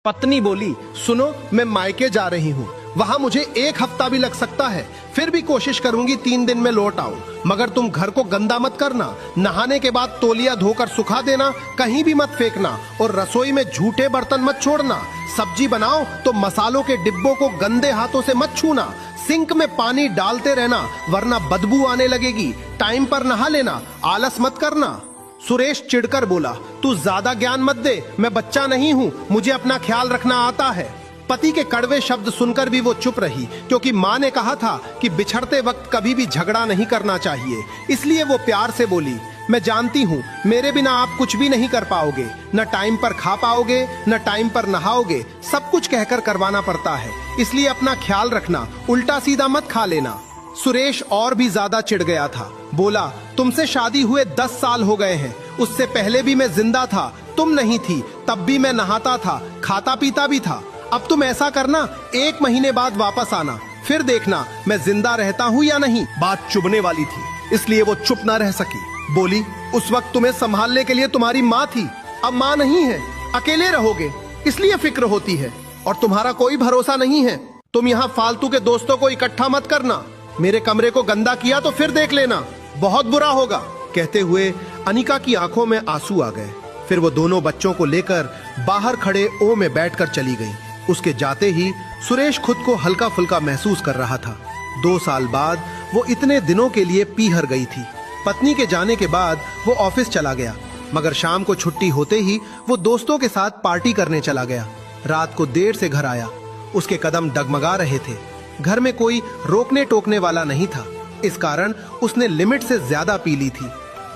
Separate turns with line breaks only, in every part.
पत्नी बोली, सुनो मैं मायके जा रही हूँ, वहाँ मुझे 1 हफ्ता भी लग सकता है, फिर भी कोशिश करूंगी 3 दिन में लौट आऊं। मगर तुम घर को गंदा मत करना, नहाने के बाद तौलिया धोकर सुखा देना, कहीं भी मत फेंकना, और रसोई में झूठे बर्तन मत छोड़ना। सब्जी बनाओ तो मसालों के डिब्बों को गंदे हाथों से मत छूना। सिंक में पानी डालते रहना वरना बदबू आने लगेगी। टाइम पर नहा लेना, आलस मत करना। सुरेश चिढ़कर बोला, तू ज्यादा ज्ञान मत दे, मैं बच्चा नहीं हूँ, मुझे अपना ख्याल रखना आता है। पति के कड़वे शब्द सुनकर भी वो चुप रही, क्योंकि माँ ने कहा था कि बिछड़ते वक्त कभी भी झगड़ा नहीं करना चाहिए। इसलिए वो प्यार से बोली, मैं जानती हूँ मेरे बिना आप कुछ भी नहीं कर पाओगे, न टाइम पर खा पाओगे, न टाइम पर नहाओगे, सब कुछ कहकर करवाना पड़ता है, इसलिए अपना ख्याल रखना, उल्टा सीधा मत खा लेना। सुरेश और भी ज्यादा चिढ़ गया था, बोला, तुमसे शादी हुए 10 साल हो गए हैं, उससे पहले भी मैं जिंदा था, तुम नहीं थी, तब भी मैं नहाता था, खाता पीता भी था। अब तुम ऐसा करना, 1 महीने बाद वापस आना, फिर देखना मैं जिंदा रहता हूँ या नहीं। बात चुभने वाली थी, इसलिए वो चुप ना रह सकी। बोली, उस वक्त तुम्हें संभालने के लिए तुम्हारी माँ थी, अब माँ नहीं है, अकेले रहोगे, इसलिए फिक्र होती है, और तुम्हारा कोई भरोसा नहीं है। तुम यहाँ फालतू के दोस्तों को इकट्ठा मत करना, मेरे कमरे को गंदा किया तो फिर देख लेना, बहुत बुरा होगा। कहते हुए अनिका की आंखों में आंसू आ गए। फिर वो दोनों बच्चों को लेकर बाहर खड़े ओ में बैठकर चली गई। उसके जाते ही सुरेश खुद को हल्का फुल्का महसूस कर रहा था। 2 साल बाद वो इतने दिनों के लिए पीहर गई थी। पत्नी के जाने के बाद वो ऑफिस चला गया, मगर शाम को छुट्टी होते ही वो दोस्तों के साथ पार्टी करने चला गया। रात को देर से घर आया, उसके कदम डगमगा रहे थे। घर में कोई रोकने टोकने वाला नहीं था, इस कारण उसने लिमिट से ज्यादा पी ली थी।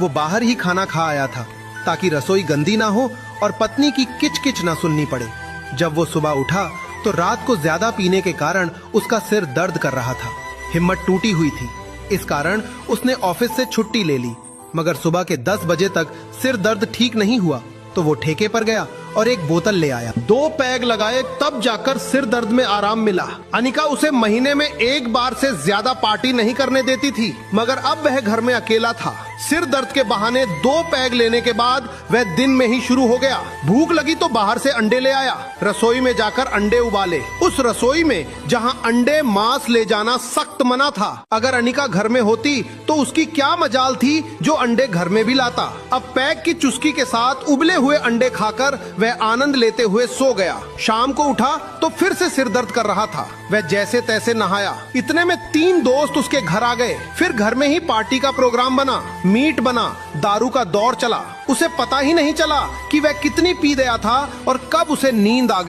वो बाहर ही खाना खा आया था ताकि रसोई गंदी ना हो और पत्नी की किच-किच ना सुननी पड़े। जब वो सुबह उठा तो रात को ज्यादा पीने के कारण उसका सिर दर्द कर रहा था, हिम्मत टूटी हुई थी, इस कारण उसने ऑफिस से छुट्टी ले ली। मगर सुबह के 10 बजे तक सिर दर्द ठीक नहीं हुआ तो वो ठेके पर गया और एक बोतल ले आया। 2 पैग लगाए तब जाकर सिर दर्द में आराम मिला। अनिका उसे महीने में 1 बार से ज्यादा पार्टी नहीं करने देती थी, मगर अब वह घर में अकेला था। सिर दर्द के बहाने 2 पैग लेने के बाद वह दिन में ही शुरू हो गया। भूख लगी तो बाहर से अंडे ले आया, रसोई में जाकर अंडे उबाले। उस रसोई में जहां अंडे मांस ले जाना सख्त मना था। अगर अनिका घर में होती तो उसकी क्या मजाल थी जो अंडे घर में भी लाता। अब पैग की चुस्की के साथ उबले हुए अंडे खाकर वह आनंद लेते हुए सो गया। शाम को उठा तो फिर से सिर दर्द कर रहा था। वह जैसे तैसे नहाया, इतने में 3 दोस्त उसके घर आ गए। फिर घर में ही पार्टी का प्रोग्राम बना, मीट बना, दारू का दौर चला। उसे पता ही नहीं चला कि वह कितनी पी गया था और कब उसे नींद आ गई।